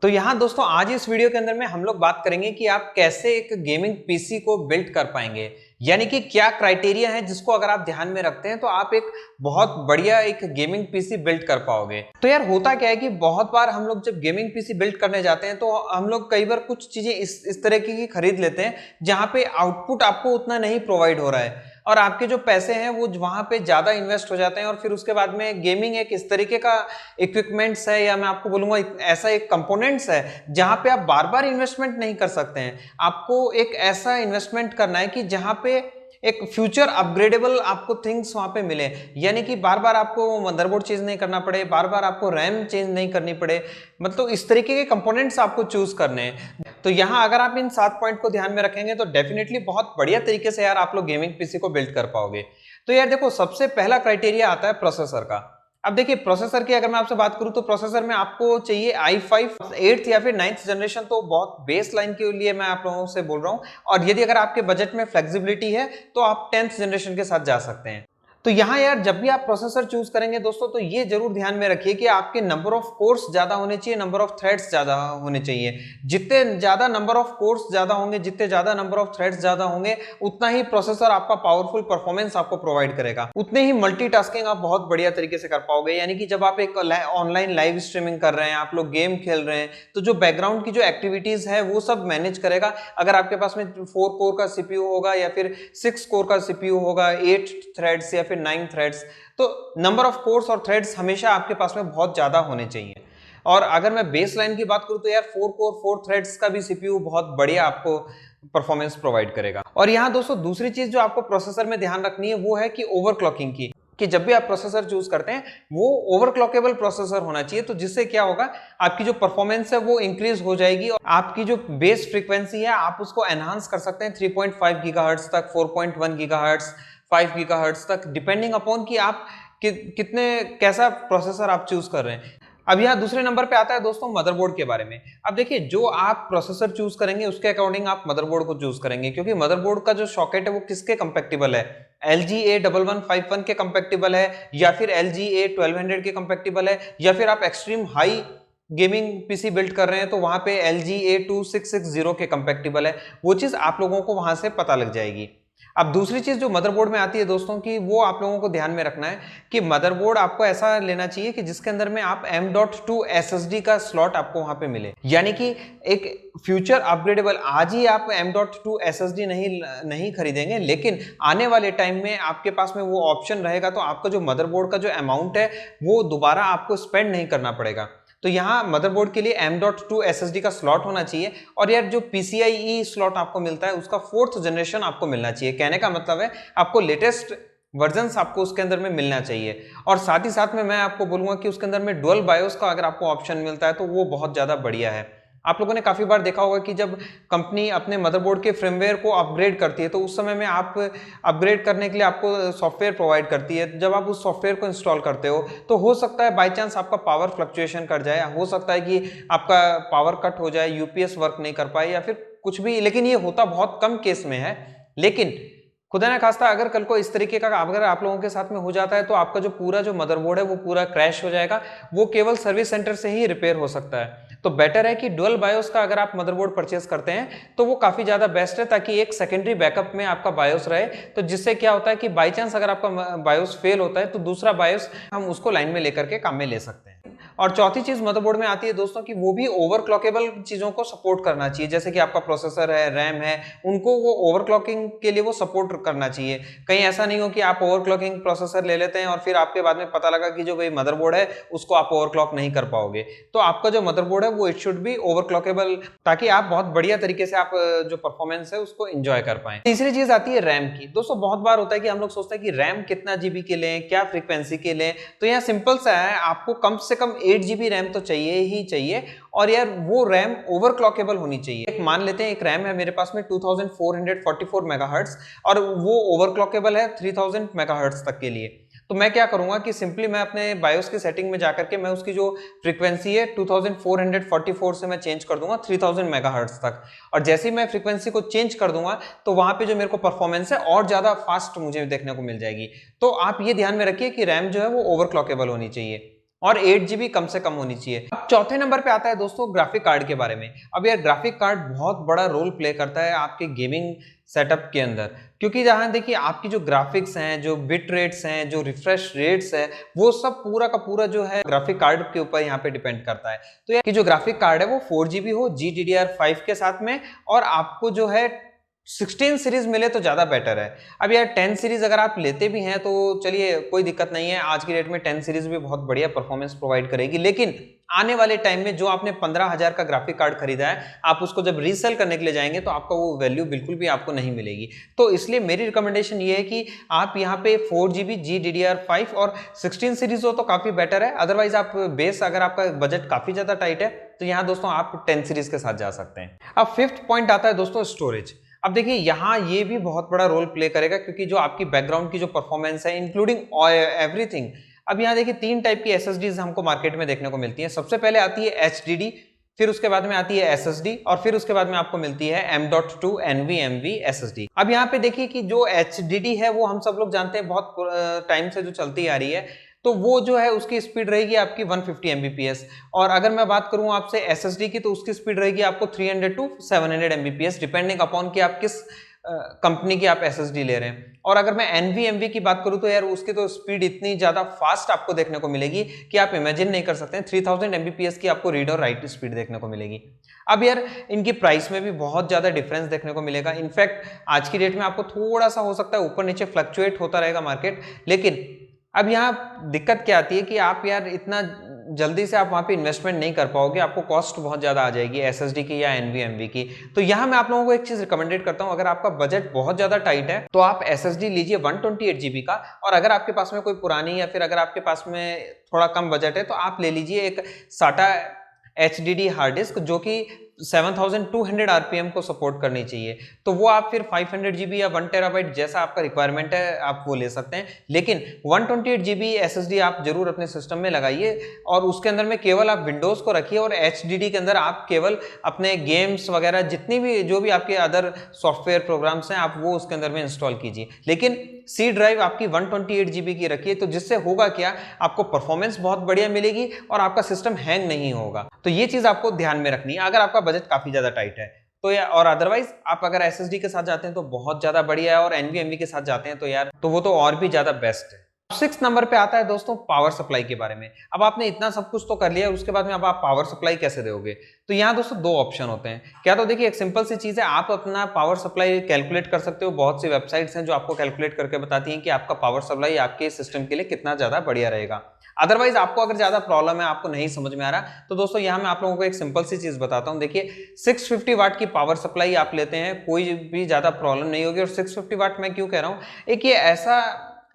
तो यहाँ दोस्तों आज इस वीडियो के अंदर में हम लोग बात करेंगे कि आप कैसे एक गेमिंग पीसी को बिल्ड कर पाएंगे, यानी कि क्या क्राइटेरिया है जिसको अगर आप ध्यान में रखते हैं तो आप एक बहुत बढ़िया एक गेमिंग पीसी बिल्ड कर पाओगे। तो यार होता क्या है कि बहुत बार हम लोग जब गेमिंग पीसी बिल्ड करने जाते हैं तो हम लोग कई बार कुछ चीजें इस तरह की खरीद लेते हैं जहां पे आउटपुट आपको उतना नहीं प्रोवाइड हो रहा है और आपके जो पैसे हैं वो वहां पे ज्यादा इन्वेस्ट हो जाते हैं और फिर उसके बाद में गेमिंग एक इस तरीके का इक्विपमेंट्स है, या मैं आपको बोलूंगा ऐसा एक कंपोनेंट्स है जहां पे आप बार बार इन्वेस्टमेंट नहीं कर सकते हैं। आपको एक ऐसा इन्वेस्टमेंट करना है कि जहां पे एक फ्यूचर अपग्रेडेबल आपको थिंग्स वहां पे मिले, यानी कि बार बार आपको मदरबोर्ड चेंज नहीं करना पड़े, बार बार आपको रैम चेंज नहीं करनी पड़े, मतलब इस तरीके के कंपोनेंट्स आपको चूज करने हैं। तो यहाँ अगर आप इन 7 पॉइंट को ध्यान में रखेंगे तो डेफिनेटली बहुत बढ़िया तरीके से यार आप लोग गेमिंग पीसी को बिल्ड कर पाओगे। तो यार देखो, सबसे पहला क्राइटेरिया आता है प्रोसेसर का। अब देखिए, प्रोसेसर की अगर मैं आपसे बात करूं तो प्रोसेसर में आपको चाहिए i5 8th या फिर 9th जनरेशन, तो बहुत बेस लाइन के लिए मैं आप लोगों से बोल रहा हूं। और यदि अगर आपके बजट में फ्लेक्सिबिलिटी है तो आप 10th जनरेशन के साथ जा सकते हैं। तो यहाँ यार जब भी आप प्रोसेसर चूज करेंगे दोस्तों तो ये जरूर ध्यान में रखिए कि आपके नंबर ऑफ कोर्स ज्यादा होने चाहिए, नंबर ऑफ थ्रेड्स ज्यादा होने चाहिए। जितने ज्यादा नंबर ऑफ कोर्स ज्यादा होंगे, जितने ज्यादा नंबर ऑफ थ्रेड्स ज्यादा होंगे, उतना ही प्रोसेसर आपका पावरफुल परफॉर्मेंस आपको प्रोवाइड करेगा, उतने ही मल्टीटास्किंग आप बहुत बढ़िया तरीके से कर पाओगे। यानी कि जब आप एक ऑनलाइन लाइव स्ट्रीमिंग कर रहे हैं, आप लोग गेम खेल रहे हैं, तो जो बैकग्राउंड की जो एक्टिविटीज है वो सब मैनेज करेगा। अगर आपके पास में 4 कोर का सीपीयू होगा या फिर 6 कोर का सीपीयू होगा, 8 थ्रेड्स या फिर 9 थ्रेड्स, तो नंबर ऑफ कोर्स और थ्रेड्स हमेशा आपके पास में बहुत ज्यादा होने चाहिए। और अगर मैं बेस लाइन की बात करूं तो यार 4 कोर 4 थ्रेड्स का भी सीपीयू बहुत बढ़िया आपको परफॉर्मेंस प्रोवाइड करेगा। और यहां दोस्तों दूसरी चीज जो आपको प्रोसेसर में ध्यान रखनी है वो है कि ओवरक्लॉकिंग की, कि जब भी आप प्रोसेसर चूज करते हैं वो ओवरक्लॉकेबल प्रोसेसर होना चाहिए। तो जिससे क्या होगा, आपकी जो परफॉर्मेंस है वो इंक्रीज हो जाएगी और आपकी जो बेस फ्रीक्वेंसी है आप उसको एनहांस कर सकते हैं 3.5 गीगाहर्ट्ज तक, 4.1 गीगाहर्ट्ज, 5 गीगाहर्ट्ज तक, डिपेंडिंग अपॉन कि आप कितने कैसा प्रोसेसर आप चूज कर रहे हैं। अब यहाँ दूसरे नंबर पे आता है दोस्तों मदरबोर्ड के बारे में। अब देखिए, जो आप प्रोसेसर चूज करेंगे उसके अकॉर्डिंग आप मदरबोर्ड को चूज करेंगे, क्योंकि मदरबोर्ड का जो सॉकेट है वो किसके कंपेटिबल है, LG A1151 के कंपेटिबल है, या फिर LG A1200 के कंपेटिबल है, या फिर आप extreme high gaming PC build कर रहे हैं तो वहां पे LG A2660 के कंपेटिबल है। वो चीज आप लोगों को वहां से पता लग जाएगी। अब दूसरी चीज जो मदरबोर्ड में आती है दोस्तों की, वो आप लोगों को ध्यान में रखना है कि मदरबोर्ड आपको ऐसा लेना चाहिए कि जिसके अंदर में आप M.2 SSD का स्लॉट आपको वहां पे मिले, यानी कि एक फ्यूचर अपग्रेडेबल। आज ही आप M.2 SSD नहीं खरीदेंगे, लेकिन आने वाले टाइम में आपके पास में वो ऑप्शन रहेगा, तो आपका जो मदरबोर्ड का जो अमाउंट है वो दोबारा आपको स्पेंड नहीं करना पड़ेगा। तो यहाँ मदरबोर्ड के लिए M.2 SSD का स्लॉट होना चाहिए। और यार जो PCIe स्लॉट आपको मिलता है उसका 4th जनरेशन आपको मिलना चाहिए। कहने का मतलब है आपको लेटेस्ट वर्जन्स आपको उसके अंदर में मिलना चाहिए। और साथ ही साथ में मैं आपको बोलूंगा कि उसके अंदर में डुअल बायोस का अगर आपको ऑप्शन मिलता है तो वो बहुत ज्यादा बढ़िया है। आप लोगों ने काफी बार देखा होगा कि जब कंपनी अपने मदरबोर्ड के फ्रेमवेयर को अपग्रेड करती है तो उस समय में आप अपग्रेड करने के लिए आपको सॉफ्टवेयर प्रोवाइड करती है। जब आप उस सॉफ्टवेयर को इंस्टॉल करते हो तो हो सकता है बाई चांस आपका पावर फ्लक्चुएशन कर जाए, हो सकता है कि आपका पावर कट हो जाए, यूपीएस वर्क नहीं कर पाए या फिर कुछ भी, लेकिन ये होता बहुत कम केस में है। लेकिन खुदा ना खास्ता अगर कल को इस तरीके का अगर आप लोगों के साथ में हो जाता है तो आपका जो पूरा जो मदरबोर्ड है वो पूरा क्रैश हो जाएगा। वो केवल सर्विस सेंटर से ही रिपेयर हो सकता है। तो बेटर है कि डुअल बायोस का अगर आप मदरबोर्ड परचेस करते हैं तो वो काफी ज्यादा बेस्ट है, ताकि एक सेकेंडरी बैकअप में आपका बायोस रहे। तो जिससे क्या होता है कि बाई चांस अगर आपका बायोस फेल होता है तो दूसरा बायोस हम उसको लाइन में लेकर के काम में ले सकते हैं। और चौथी चीज मदरबोर्ड में आती है दोस्तों कि वो भी ओवरक्लॉकेबल चीजों को सपोर्ट करना चाहिए। जैसे कि आपका प्रोसेसर है, रैम है, उनको वो ओवरक्लॉकिंग के लिए वो सपोर्ट करना चाहिए। कहीं ऐसा नहीं हो कि आप ओवरक्लॉकिंग प्रोसेसर ले लेते हैं और फिर आपके बाद में पता लगा कि जो भाई मदरबोर्ड है उसको आप ओवरक्लॉक नहीं कर पाओगे। तो आपका जो मदरबोर्ड है वो इट शुड बी ओवरक्लॉकेबल, ताकि आप बहुत बढ़िया तरीके से आप जो परफॉर्मेंस है उसको एंजॉय कर पाए। तीसरी चीज आती है रैम की। दोस्तों बहुत बार होता है कि हम लोग सोचते हैं कि रैम कितना जीबी के लें, क्या फ्रीक्वेंसी के लें। तो यहाँ सिंपल सा है, आपको कम से कम 8 GB रैम तो चाहिए ही चाहिए। और यार वो रैम ओवरक्लॉकेबल होनी चाहिए। एक मान लेते हैं एक रैम है मेरे पास में 2444 मेगाहर्ट्ज और वो ओवरक्लॉकेबल है 3000 मेगाहर्ट्ज तक के लिए। तो मैं क्या करूंगा कि सिंपली मैं अपने बायोस की सेटिंग में जाकर के मैं उसकी जो फ्रीक्वेंसी है 2444 से मैं चेंज कर दूंगा 3000 मेगाहर्ट्ज तक। और जैसे ही मैं फ्रीक्वेंसी को चेंज कर दूंगा तो वहां पे जो मेरे को परफॉर्मेंस है और ज्यादा फास्ट मुझे देखने को मिल जाएगी। तो आप ये ध्यान में रखिए कि रैम जो है वो ओवरक्लॉकेबल होनी चाहिए। और 8 GB कम से कम होनी चाहिए। अब चौथे नंबर पे आता है दोस्तों ग्राफिक कार्ड के बारे में। अब यार ग्राफिक कार्ड बहुत बड़ा रोल प्ले करता है आपके गेमिंग सेटअप के अंदर, क्योंकि जहां देखिए आपकी जो ग्राफिक्स हैं, जो बिट रेट्स हैं, जो रिफ्रेश रेट्स है, वो सब पूरा का पूरा जो है ग्राफिक कार्ड के ऊपर यहाँ पे डिपेंड करता है। तो यार कि जो ग्राफिक कार्ड है वो 4 GB हो GDDR5 के साथ में, और आपको जो है 16 सीरीज मिले तो ज्यादा बेटर है। अब यार 10 सीरीज अगर आप लेते भी हैं तो चलिए कोई दिक्कत नहीं है, आज की डेट में 10 सीरीज भी बहुत बढ़िया परफॉर्मेंस प्रोवाइड करेगी, लेकिन आने वाले टाइम में जो आपने 15,000 का ग्राफिक कार्ड खरीदा है, आप उसको जब रीसेल करने के लिए जाएंगे तो आपका वो वैल्यू बिल्कुल भी आपको नहीं मिलेगी। तो इसलिए मेरी रिकमेंडेशन ये है कि आप यहाँ पे 4 GB GDDR5 और 16 सीरीज हो तो काफी बेटर है। अदरवाइज आप बेस, अगर आपका बजट काफी ज्यादा टाइट है तो यहाँ दोस्तों आप 10 सीरीज के साथ जा सकते हैं। अब फिफ्थ पॉइंट आता है दोस्तों स्टोरेज। अब देखिए यहाँ ये भी बहुत बड़ा रोल प्ले करेगा, क्योंकि जो आपकी बैकग्राउंड की जो परफॉर्मेंस है इंक्लूडिंग एवरीथिंग। अब यहाँ देखिए 3 टाइप की एसएसडीज हमको मार्केट में देखने को मिलती है। सबसे पहले आती है एचडीडी, फिर उसके बाद में आती है एसएसडी, और फिर उसके बाद में आपको मिलती है M.2 NVMe SSD। अब यहाँ पे देखिए कि जो एचडीडी है वो हम सब लोग जानते हैं बहुत टाइम से जो चलती आ रही है, तो वो जो है उसकी स्पीड रहेगी आपकी 150 Mbps। और अगर मैं बात करूं आपसे SSD की, तो उसकी स्पीड रहेगी आपको 300 to 700 Mbps, डिपेंडिंग अपॉन कि आप किस कंपनी की आप SSD ले रहे हैं। और अगर मैं NVMe की बात करूं तो यार उसकी तो स्पीड इतनी ज्यादा फास्ट आपको देखने को मिलेगी कि आप इमेजिन नहीं कर सकते हैं। 3000 Mbps की आपको रीड और राइट स्पीड देखने को मिलेगी। अब यार इनकी प्राइस में भी बहुत ज्यादा डिफरेंस देखने को मिलेगा। इनफैक्ट आज की डेट में आपको थोड़ा सा हो सकता है ऊपर नीचे फ्लक्चुएट होता रहेगा मार्केट, लेकिन अब यहाँ दिक्कत क्या आती है कि आप यार इतना जल्दी से आप वहां पे इन्वेस्टमेंट नहीं कर पाओगे, आपको कॉस्ट बहुत ज्यादा आ जाएगी एसएसडी की या एनवीएमवी की। तो यहाँ मैं आप लोगों को एक चीज रिकमेंडेड करता हूँ, अगर आपका बजट बहुत ज्यादा टाइट है तो आप एसएसडी लीजिए 128 GB का, और अगर आपके पास में कोई पुरानी, या फिर अगर आपके पास में थोड़ा कम बजट है तो आप ले लीजिए एक साटा HDD हार्ड डिस्क, जो कि 7200 RPM को सपोर्ट करनी चाहिए। तो वो आप फिर 500 GB या 1 TB जैसा आपका रिक्वायरमेंट है आप वो ले सकते हैं, लेकिन 128 GB SSD आप जरूर अपने सिस्टम में लगाइए, और उसके अंदर में केवल आप विंडोज को रखिए, और HDD के अंदर आप केवल अपने गेम्स वगैरह जितनी भी जो भी आपके अदर सॉफ्टवेयर प्रोग्राम्स हैं आप वो उसके अंदर में इंस्टॉल कीजिए। लेकिन सी ड्राइव आपकी 128 GB की रखिए, तो जिससे होगा क्या, आपको परफॉर्मेंस बहुत बढ़िया मिलेगी और आपका सिस्टम हैंग नहीं होगा। तो ये चीज आपको ध्यान में रखनी है अगर आपका बजट काफी ज्यादा टाइट है तो। या और अदरवाइज आप अगर एसएसडी के साथ जाते हैं तो बहुत ज्यादा बढ़िया है, और एनवीएमवी के साथ जाते हैं तो यार तो वो तो और भी ज्यादा बेस्ट है। 6 नंबर पे आता है दोस्तों पावर सप्लाई के बारे में। अब आपने इतना सब कुछ तो कर लिया, उसके बाद में अब आप पावर सप्लाई कैसे दोगे? तो यहाँ दोस्तों 2 ऑप्शन होते हैं। क्या तो देखिए एक सिंपल सी चीज है, आप अपना पावर सप्लाई कैलकुलेट कर सकते हो। बहुत सी वेबसाइट्स हैं जो आपको कैलकुलेट करके बताती हैं कि आपका पावर सप्लाई आपके सिस्टम के लिए कितना ज्यादा बढ़िया रहेगा। अदरवाइज आपको अगर ज्यादा प्रॉब्लम है, आपको नहीं समझ में आ रहा, तो दोस्तों यहाँ मैं आप लोगों को एक सिंपल सी चीज बताता हूँ। देखिए 650 वाट की पावर सप्लाई आप लेते हैं, कोई भी ज्यादा प्रॉब्लम नहीं होगी। और 650 वाट मैं क्यों कह रहा हूँ, एक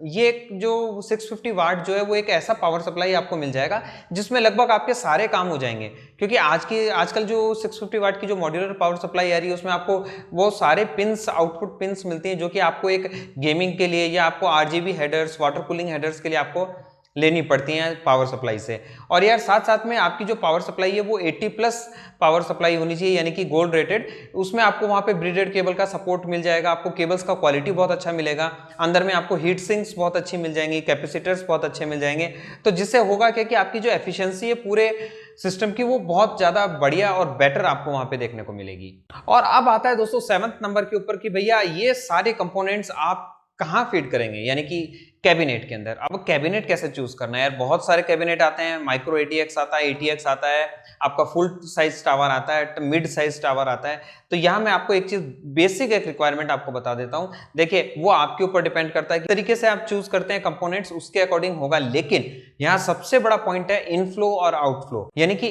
ये जो 650 वाट जो है वो एक ऐसा पावर सप्लाई आपको मिल जाएगा जिसमें लगभग आपके सारे काम हो जाएंगे। क्योंकि आजकल जो 650 वाट की जो मॉड्यूलर पावर सप्लाई आ रही है उसमें आपको वो सारे पिंस, आउटपुट पिंस मिलती हैं, जो कि आपको एक गेमिंग के लिए या आपको RGB headers, water cooling headers के लिए आपको लेनी पड़ती हैं पावर सप्लाई से। और यार साथ साथ में आपकी जो पावर सप्लाई है वो 80+ पावर सप्लाई होनी चाहिए, यानी कि गोल्ड रेटेड। उसमें आपको वहां पे ब्रिडेड केबल का सपोर्ट मिल जाएगा, आपको केबल्स का क्वालिटी बहुत अच्छा मिलेगा, अंदर में आपको हीट सिंक्स बहुत अच्छी मिल जाएंगी, कैपेसिटर्स बहुत अच्छे मिल जाएंगे। तो जिससे होगा क्या कि आपकी जो एफिशिएंसी है पूरे सिस्टम की वो बहुत ज्यादा बढ़िया और बेटर आपको वहां पे देखने को मिलेगी। और अब आता है दोस्तों 7th नंबर के ऊपर कि भैया ये सारे कंपोनेंट्स आप कहां फीड करेंगे, यानी कि कैबिनेट के अंदर। अब कैबिनेट कैसे चूज करना है यार, बहुत सारे कैबिनेट आते हैं। माइक्रो ATX आता है, ATX आता है, आपका फुल साइज टावर आता है, मिड साइज टावर आता है। तो यहाँ मैं आपको एक चीज बेसिक एक रिक्वायरमेंट आपको बता देता हूँ। देखिए वो आपके ऊपर डिपेंड करता है कि तरीके से आप चूज करते हैं कंपोनेंट्स, उसके अकॉर्डिंग होगा। लेकिन यहाँ सबसे बड़ा पॉइंट है इनफ्लो और आउटफ्लो, यानी कि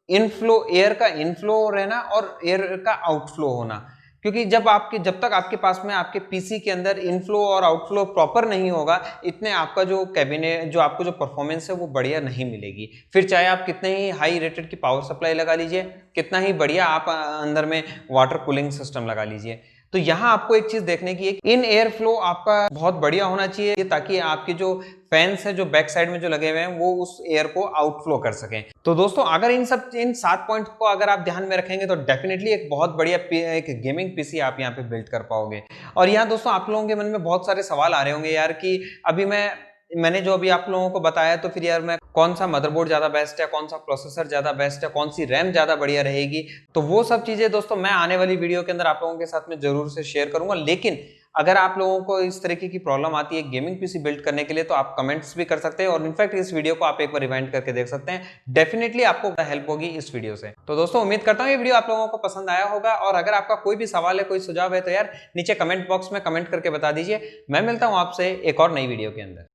इनफ्लो, एयर का इनफ्लो रहना और एयर का आउटफ्लो होना। क्योंकि जब तक आपके पास में आपके पीसी के अंदर इनफ्लो और आउटफ्लो प्रॉपर नहीं होगा, इतने आपका जो कैबिनेट, जो आपको जो परफॉर्मेंस है वो बढ़िया नहीं मिलेगी। फिर चाहे आप कितने ही हाई रेटेड की पावर सप्लाई लगा लीजिए, कितना ही बढ़िया आप अंदर में वाटर कूलिंग सिस्टम लगा लीजिए, तो यहाँ आपको एक चीज देखने की है, इन एयर फ्लो आपका बहुत बढ़िया होना चाहिए, ताकि आपके जो फैंस है जो बैक साइड में जो लगे हुए हैं वो उस एयर को आउटफ्लो कर सकें। तो दोस्तों अगर इन 7 पॉइंट को अगर आप ध्यान में रखेंगे तो डेफिनेटली एक बहुत बढ़िया एक गेमिंग पीसी आप यहाँ पे बिल्ड कर पाओगे। और यहाँ दोस्तों आप लोगों के मन में बहुत सारे सवाल आ रहे होंगे यार कि अभी मैं मैंने जो अभी आप लोगों को बताया, तो फिर यार मैं कौन सा मदरबोर्ड ज्यादा बेस्ट है, कौन सा प्रोसेसर ज्यादा बेस्ट है, कौन सी रैम ज्यादा बढ़िया रहेगी, तो वो सब चीजें दोस्तों मैं आने वाली वीडियो के अंदर आप लोगों के साथ में जरूर से शेयर करूंगा। लेकिन अगर आप लोगों को इस तरीके की प्रॉब्लम आती है गेमिंग पीसी बिल्ड करने के लिए, तो आप कमेंट्स भी कर सकते हैं और इनफैक्ट इस वीडियो को आप एक बार रिवाइंड करके देख सकते हैं। डेफिनेटली आपको हेल्प होगी इस वीडियो से। तो दोस्तों उम्मीद करता हूँ ये वीडियो आप लोगों को पसंद आया होगा, और अगर आपका कोई भी सवाल है, कोई सुझाव है, तो यार नीचे कमेंट बॉक्स में कमेंट करके बता दीजिए। मैं मिलता हूँ आपसे एक और नई वीडियो के अंदर।